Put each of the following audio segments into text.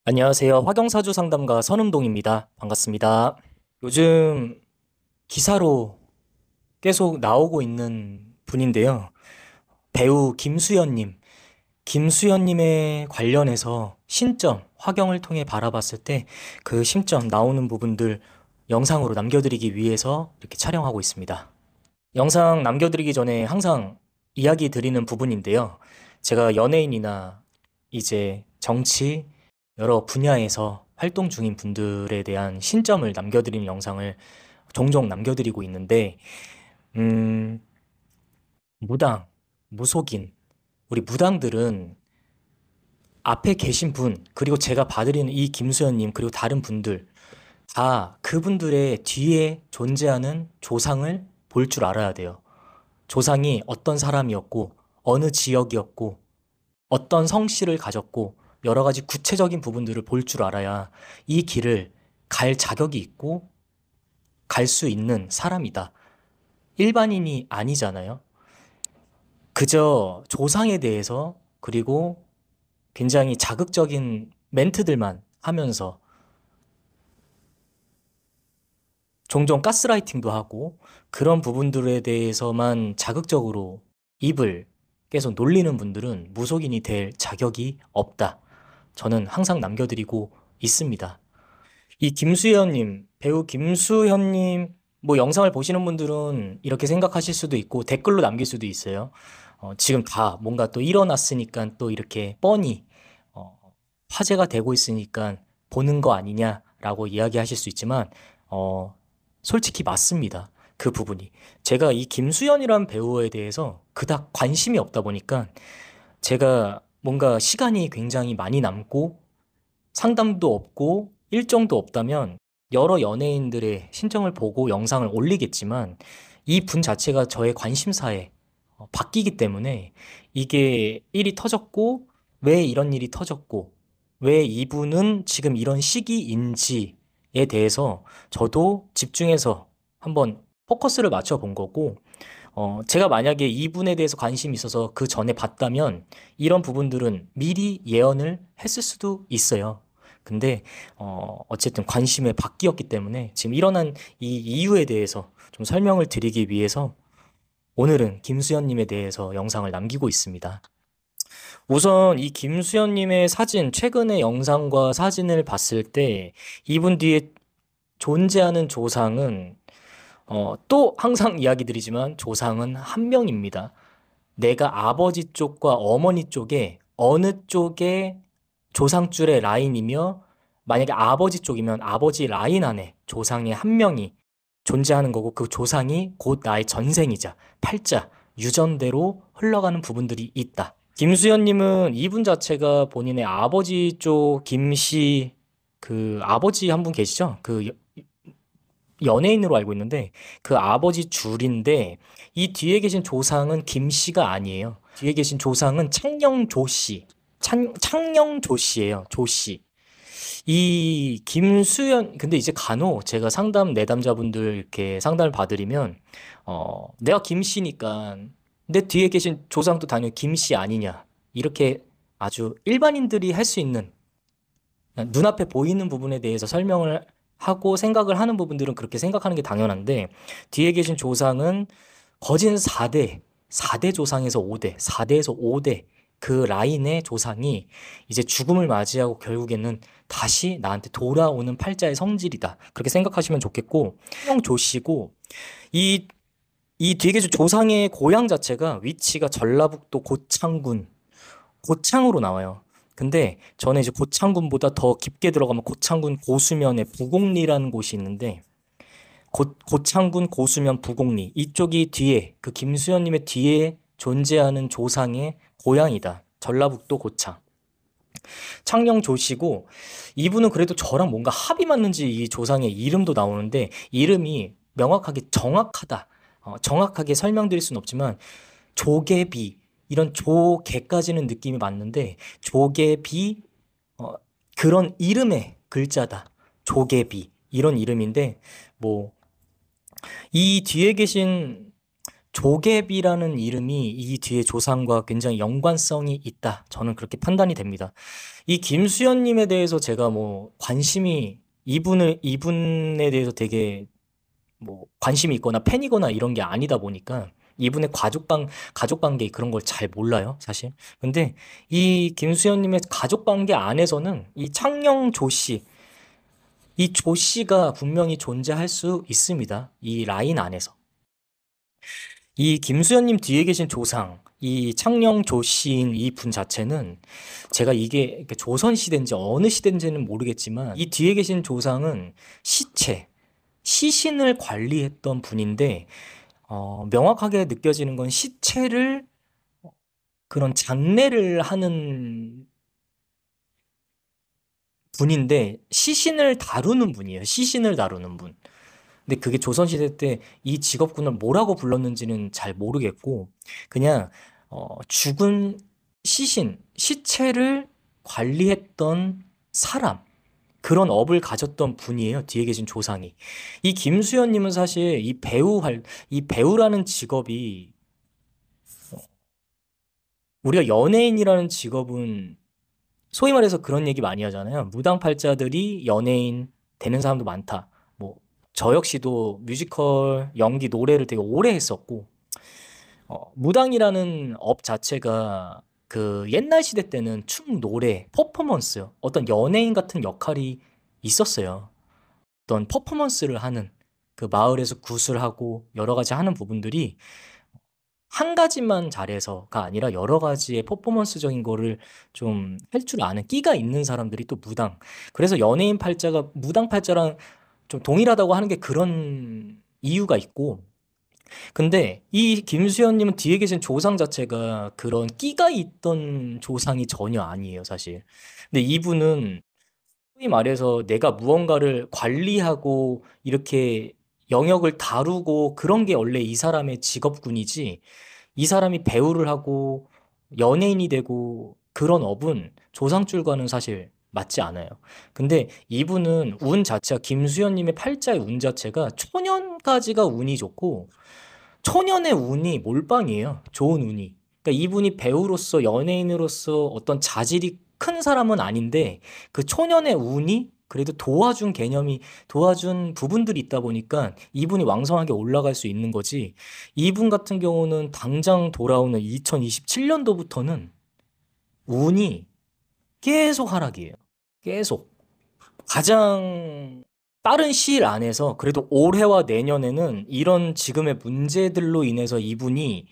안녕하세요. 화경사주 상담가 선음동입니다. 반갑습니다. 요즘 기사로 계속 나오고 있는 분인데요. 배우 김수현님. 김수현님에 관련해서 신점, 화경을 통해 바라봤을 때 그 심점 나오는 부분들 영상으로 남겨드리기 위해서 이렇게 촬영하고 있습니다. 영상 남겨드리기 전에 항상 이야기 드리는 부분인데요. 제가 연예인이나 이제 정치, 여러 분야에서 활동 중인 분들에 대한 신점을 남겨드리는 영상을 종종 남겨드리고 있는데, 음, 무당, 무속인, 우리 무당들은 앞에 계신 분, 그리고 제가 봐드리는 이 김수현님, 그리고 다른 분들, 다 그분들의 뒤에 존재하는 조상을 볼 줄 알아야 돼요. 조상이 어떤 사람이었고, 어느 지역이었고, 어떤 성씨를 가졌고, 여러 가지 구체적인 부분들을 볼 줄 알아야 이 길을 갈 자격이 있고, 갈 수 있는 사람이다. 일반인이 아니잖아요. 그저 조상에 대해서, 그리고 굉장히 자극적인 멘트들만 하면서 종종 가스라이팅도 하고 그런 부분들에 대해서만 자극적으로 입을 계속 놀리는 분들은 무속인이 될 자격이 없다. 저는 항상 남겨드리고 있습니다. 이 김수현님, 배우 김수현님, 뭐 영상을 보시는 분들은 이렇게 생각하실 수도 있고 댓글로 남길 수도 있어요. 지금 다 뭔가 또 일어났으니까 또 이렇게 뻔히 어, 화제가 되고 있으니까 보는 거 아니냐라고 이야기하실 수 있지만 어, 솔직히 맞습니다. 그 부분이. 제가 이 김수현이라는 배우에 대해서 그닥 관심이 없다 보니까 제가 뭔가 시간이 굉장히 많이 남고 상담도 없고 일정도 없다면 여러 연예인들의 신청을 보고 영상을 올리겠지만 이 분 자체가 저의 관심사에 바뀌기 때문에 이게 일이 터졌고 왜 이런 일이 터졌고 왜 이분은 지금 이런 시기인지에 대해서 저도 집중해서 한번 포커스를 맞춰 본 거고 제가 만약에 이분에 대해서 관심이 있어서 그 전에 봤다면 이런 부분들은 미리 예언을 했을 수도 있어요. 근데, 어쨌든 관심에 바뀌었기 때문에 지금 일어난 이 이유에 대해서 좀 설명을 드리기 위해서 오늘은 김수현님에 대해서 영상을 남기고 있습니다. 우선 이 김수현님의 사진, 최근의 영상과 사진을 봤을 때 이분 뒤에 존재하는 조상은 또 항상 이야기 드리지만 조상은 한 명입니다. 내가 아버지 쪽과 어머니 쪽에 어느 쪽에 조상줄의 라인이며 만약에 아버지 쪽이면 아버지 라인 안에 조상의 한 명이 존재하는 거고 그 조상이 곧 나의 전생이자 팔자, 유전대로 흘러가는 부분들이 있다. 김수현님은 이분 자체가 본인의 아버지 쪽 김씨 그 아버지 한 분 계시죠? 그 연예인으로 알고 있는데 그 아버지 줄인데 이 뒤에 계신 조상은 김 씨가 아니에요. 뒤에 계신 조상은 창녕조 씨. 창녕조 씨예요. 조 씨. 이 김수현 근데 이제 간혹 제가 상담 내담자분들 이렇게 상담을 받으리면 내가 김 씨니까 내 뒤에 계신 조상도 당연히 김 씨 아니냐 이렇게 아주 일반인들이 할 수 있는 눈앞에 보이는 부분에 대해서 설명을 하고 생각을 하는 부분들은 그렇게 생각하는 게 당연한데 뒤에 계신 조상은 거진 4대 조상에서 5대, 4대에서 5대 그 라인의 조상이 이제 죽음을 맞이하고 결국에는 다시 나한테 돌아오는 팔자의 성질이다. 그렇게 생각하시면 좋겠고, 형 조씨고, 이, 이 뒤에 계신 조상의 고향 자체가 위치가 전라북도 고창군, 고창으로 나와요. 근데 저는 이제 고창군보다 더 깊게 들어가면 고창군 고수면에 부곡리라는 곳이 있는데 고창군 고수면 부곡리 이쪽이 뒤에 그 김수현님의 뒤에 존재하는 조상의 고향이다. 전라북도 고창. 창녕 조씨고 이분은 그래도 저랑 뭔가 합이 맞는지 이 조상의 이름도 나오는데 이름이 명확하게 정확하다. 정확하게 설명드릴 수는 없지만 조개비 이런 조개까지는 느낌이 맞는데 조개비 그런 이름의 글자다. 조개비 이런 이름인데 뭐 이 뒤에 계신 조갭이라는 이름이 이 뒤에 조상과 굉장히 연관성이 있다. 저는 그렇게 판단이 됩니다. 이 김수현님에 대해서 제가 뭐 관심이 이분에 대해서 되게 뭐 관심이 있거나 팬이거나 이런 게 아니다 보니까 이분의 가족 관계 그런 걸 잘 몰라요, 사실. 근데 이 김수현님의 가족 관계 안에서는 이 창녕 조 씨, 이 조 씨가 분명히 존재할 수 있습니다. 이 라인 안에서. 이 김수현님 뒤에 계신 조상, 이 창녕 조 씨인 이 분 자체는 제가 이게 이렇게 조선 시대인지 어느 시대인지는 모르겠지만 이 뒤에 계신 조상은 시신을 관리했던 분인데 명확하게 느껴지는 건 시체를 그런 장례를 하는 분인데 시신을 다루는 분이에요. 시신을 다루는 분. 근데 그게 조선시대 때 이 직업군을 뭐라고 불렀는지는 잘 모르겠고 그냥 죽은 시체를 관리했던 사람 그런 업을 가졌던 분이에요. 뒤에 계신 조상이. 이 김수현님은 사실 이 배우라는 직업이 우리가 연예인이라는 직업은 소위 말해서 그런 얘기 많이 하잖아요. 무당팔자들이 연예인 되는 사람도 많다. 뭐, 저 역시도 뮤지컬, 연기, 노래를 되게 오래 했었고, 무당이라는 업 자체가 그 옛날 시대 때는 춤, 노래, 퍼포먼스, 어떤 연예인 같은 역할이 있었어요. 어떤 퍼포먼스를 하는 그 마을에서 구슬하고 여러 가지 하는 부분들이 한 가지만 잘해서가 아니라 여러 가지의 퍼포먼스적인 거를 좀 할 줄 아는 끼가 있는 사람들이 또 무당. 그래서 연예인 팔자가 무당 팔자랑 좀 동일하다고 하는 게 그런 이유가 있고. 근데 이 김수현님은 뒤에 계신 조상 자체가 그런 끼가 있던 조상이 전혀 아니에요, 사실. 근데 이분은 소위 말해서 내가 무언가를 관리하고 이렇게 영역을 다루고 그런 게 원래 이 사람의 직업군이지 이 사람이 배우를 하고 연예인이 되고 그런 업은 조상줄과는 사실 맞지 않아요. 근데 이분은 운 자체가 김수현님의 팔자의 운 자체가 초년까지가 운이 좋고 초년의 운이 몰빵이에요. 좋은 운이. 그러니까 이분이 배우로서 연예인으로서 어떤 자질이 큰 사람은 아닌데 그 초년의 운이 그래도 도와준 부분들이 있다 보니까 이분이 왕성하게 올라갈 수 있는 거지. 이분 같은 경우는 당장 돌아오는 2027년도부터는 운이 계속 하락이에요. 계속. 가장 빠른 시일 안에서 그래도 올해와 내년에는 이런 지금의 문제들로 인해서 이분이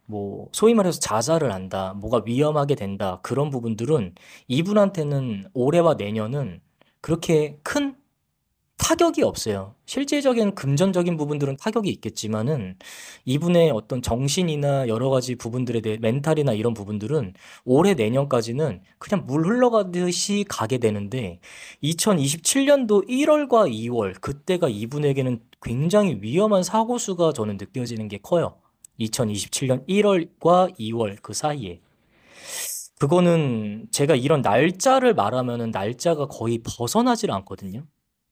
뭐 소위 말해서 자살을 한다, 뭐가 위험하게 된다, 그런 부분들은 이분한테는 올해와 내년은 그렇게 큰 타격이 없어요. 실질적인 금전적인 부분들은 타격이 있겠지만은 이분의 어떤 정신이나 여러 가지 부분들에 대해 멘탈이나 이런 부분들은 올해 내년까지는 그냥 물 흘러가듯이 가게 되는데 2027년도 1월과 2월 그때가 이분에게는 굉장히 위험한 사고수가 저는 느껴지는 게 커요. 2027년 1월과 2월 그 사이에. 그거는 제가 이런 날짜를 말하면은 날짜가 거의 벗어나질 않거든요.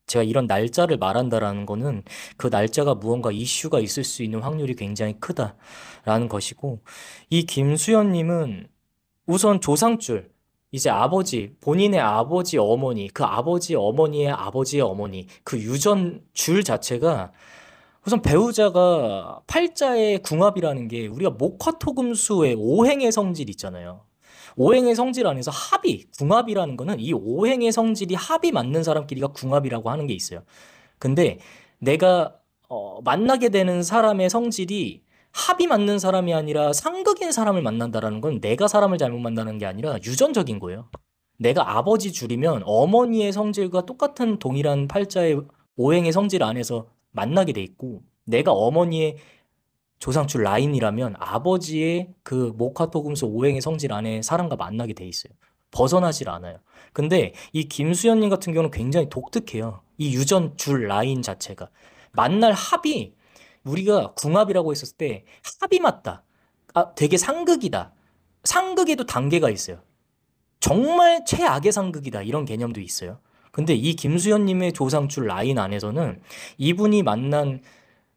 제가 이런 날짜를 말한다라는 거는 그 날짜가 무언가 이슈가 있을 수 있는 확률이 굉장히 크다라는 것이고, 이 김수현님은 우선 조상줄, 이제 본인의 아버지, 어머니, 그 아버지, 어머니의 아버지의 어머니, 그 유전 줄 자체가 우선 배우자가 팔자의 궁합이라는 게 우리가 목화토금수의 오행의 성질 있잖아요. 오행의 성질 안에서 궁합이라는 거는 이 오행의 성질이 합이 맞는 사람끼리가 궁합이라고 하는 게 있어요. 근데 내가 만나게 되는 사람의 성질이 합이 맞는 사람이 아니라 상극인 사람을 만난다라는 건 내가 사람을 잘못 만나는 게 아니라 유전적인 거예요. 내가 아버지 줄이면 어머니의 성질과 똑같은 동일한 팔자의 오행의 성질 안에서 만나게 돼 있고 내가 어머니의 조상줄 라인이라면 아버지의 그 목화토금수 오행의 성질 안에 사람과 만나게 돼 있어요. 벗어나질 않아요. 근데 이 김수현님 같은 경우는 굉장히 독특해요. 이 유전 줄 라인 자체가. 만날 합이 우리가 궁합이라고 했었을 때 합이 맞다. 되게 상극이다. 상극에도 단계가 있어요. 정말 최악의 상극이다. 이런 개념도 있어요. 근데 이 김수현님의 조상줄 라인 안에서는 이분이 만난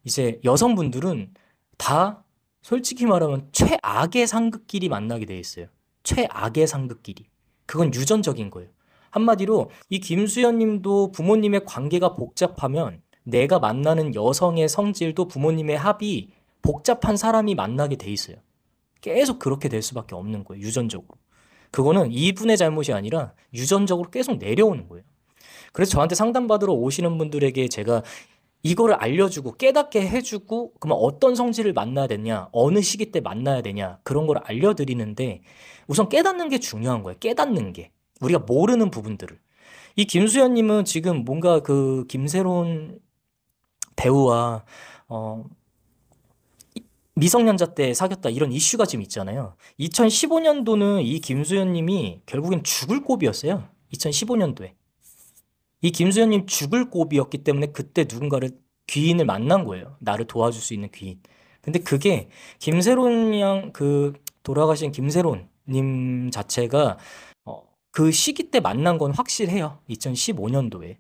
이제 여성분들은 다 솔직히 말하면 최악의 상극끼리 만나게 돼 있어요. 최악의 상극끼리. 그건 유전적인 거예요. 한마디로 이 김수현 님도 부모님의 관계가 복잡하면 내가 만나는 여성의 성질도 부모님의 합이 복잡한 사람이 만나게 돼 있어요. 계속 그렇게 될 수밖에 없는 거예요. 유전적으로. 그거는 이분의 잘못이 아니라 유전적으로 계속 내려오는 거예요. 그래서 저한테 상담받으러 오시는 분들에게 제가 이거를 알려주고 깨닫게 해주고 그러면 어떤 성질을 만나야 되냐, 어느 시기 때 만나야 되냐, 그런 걸 알려드리는데 우선 깨닫는 게 중요한 거예요. 깨닫는 게. 우리가 모르는 부분들을. 이 김수현님은 지금 뭔가 그 김새로운 배우와 미성년자 때 사귀었다 이런 이슈가 지금 있잖아요. 2015년도는 이 김수현님이 결국엔 죽을 곱이었어요. 2015년도에. 이 김수현님 죽을 곱이었기 때문에 그때 누군가를 귀인을 만난 거예요. 나를 도와줄 수 있는 귀인. 근데 그게 김새론 양 그 돌아가신 김새론 님 자체가 그 시기 때 만난 건 확실해요. 2015년도에.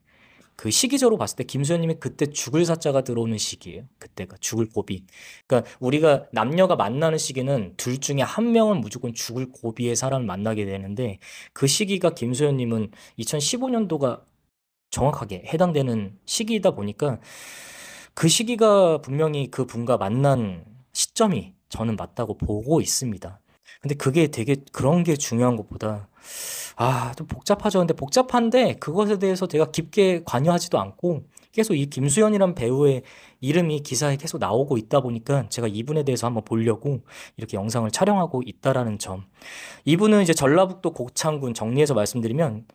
그 시기적으로 봤을 때 김수현님이 그때 죽을 사자가 들어오는 시기예요. 그때가 죽을 고비. 그러니까 우리가 남녀가 만나는 시기는 둘 중에 한 명은 무조건 죽을 고비의 사람을 만나게 되는데 그 시기가 김수현님은 2015년도가 정확하게 해당되는 시기이다 보니까 그 시기가 분명히 그 분과 만난 시점이 저는 맞다고 보고 있습니다. 근데 그게 되게 그런 게 중요한 것보다 좀 복잡하죠. 근데 복잡한데 그것에 대해서 제가 깊게 관여하지도 않고 계속 이 김수현이란 배우의 이름이 기사에 계속 나오고 있다 보니까 제가 이분에 대해서 한번 보려고 이렇게 영상을 촬영하고 있다라는 점. 이분은 이제 전라북도 고창군 정리해서 말씀드리면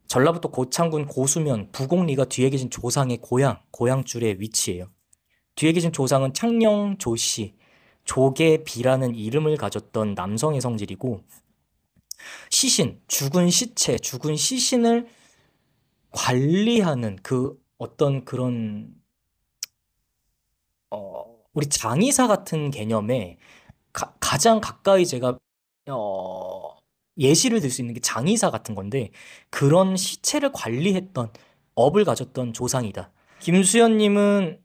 전라북도 고창군 고수면 부곡리가 뒤에 계신 조상의 고향줄의 위치예요. 뒤에 계신 조상은 창녕 조씨, 조계비라는 이름을 가졌던 남성의 성질이고 시신, 죽은 시체, 죽은 시신을 관리하는 그 어떤 그런 우리 장의사 같은 개념에 가장 가까이 제가 예시를 들 수 있는 게 장의사 같은 건데 그런 시체를 관리했던 업을 가졌던 조상이다. 김수현님은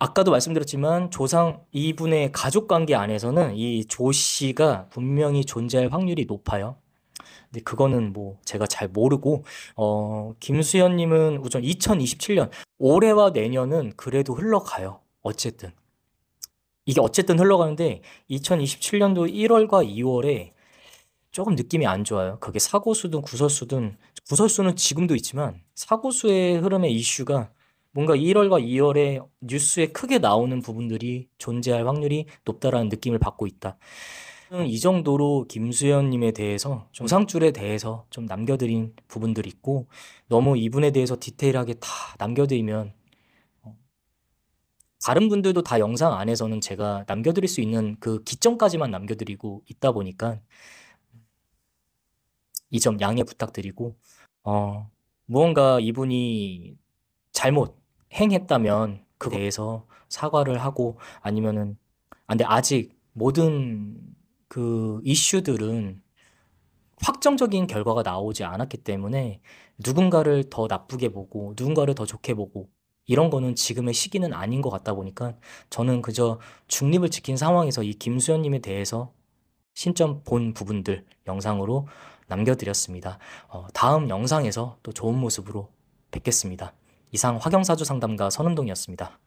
아까도 말씀드렸지만 조상 이분의 가족관계 안에서는 이 조 씨가 분명히 존재할 확률이 높아요. 근데 그거는 뭐 제가 잘 모르고 김수현님은 우선 2027년 올해와 내년은 그래도 흘러가요. 어쨌든 이게 어쨌든 흘러가는데 2027년도 1월과 2월에 조금 느낌이 안 좋아요. 그게 사고수든 구설수는 지금도 있지만 사고수의 흐름의 이슈가 뭔가 1월과 2월에 뉴스에 크게 나오는 부분들이 존재할 확률이 높다라는 느낌을 받고 있다. 이 정도로 김수현님에 대해서 조상줄에 대해서 좀 남겨드린 부분들이 있고 너무 이분에 대해서 디테일하게 다 남겨드리면 다른 분들도 다 영상 안에서는 제가 남겨드릴 수 있는 그 기점까지만 남겨드리고 있다 보니까 이 점 양해 부탁드리고 무언가 이분이 잘못 행했다면 그거에 대해서 사과를 하고 아니면은 근데 아직 모든 그 이슈들은 확정적인 결과가 나오지 않았기 때문에 누군가를 더 나쁘게 보고 누군가를 더 좋게 보고 이런 거는 지금의 시기는 아닌 것 같다 보니까 저는 그저 중립을 지킨 상황에서 이 김수현님에 대해서 신점 본 부분들 영상으로 남겨드렸습니다. 다음 영상에서 또 좋은 모습으로 뵙겠습니다. 이상 화경사주 상담가 선은동이었습니다.